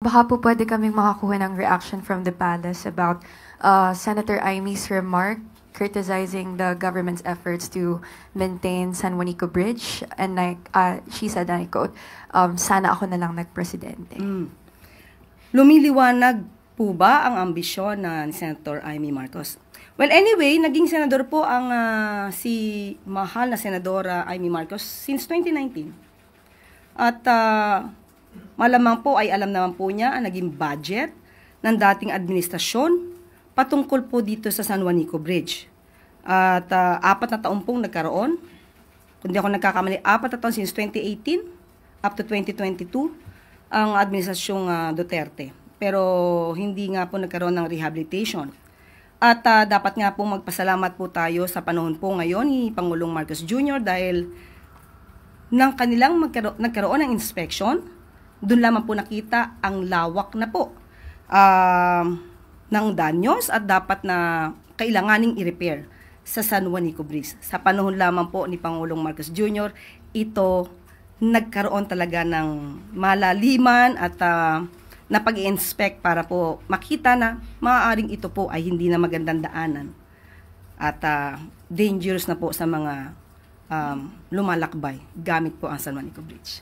baka po pwede kaming makakuha ng reaction from the palace about Senator Imy's remark criticizing the government's efforts to maintain San Juanico Bridge. And she said, and I quote, sana ako na lang nagpresidente. Lumiliwanag po ba ang ambisyon ni Senator Imee Marcos? Well, anyway, naging senador po ang si mahal na Senadora Imee Marcos since 2019. At malamang po ay alam naman po niya ang naging budget ng dating administrasyon patungkol po dito sa San Juanico Bridge. At 4 na taon pong nagkaroon. Kung di ako nagkakamali, 4 na taon since 2018 up to 2022 ang administrasyong Duterte. Pero hindi nga po nagkaroon ng rehabilitation. At dapat nga po magpasalamat po tayo sa panahon po ngayon ni Pangulong Marcos Jr. dahil nang kanilang nagkaroon ng inspection, doon lamang po nakita ang lawak na po ng danyos at dapat na kailanganing i-repair sa San Juanico Bridge. Sa panahon lamang po ni Pangulong Marcos Jr., ito nagkaroon talaga ng malaliman at na pag-i-inspect para po makita na maaaring ito po ay hindi na magandang daanan at dangerous na po sa mga lumalakbay gamit po ang San Juanico Bridge.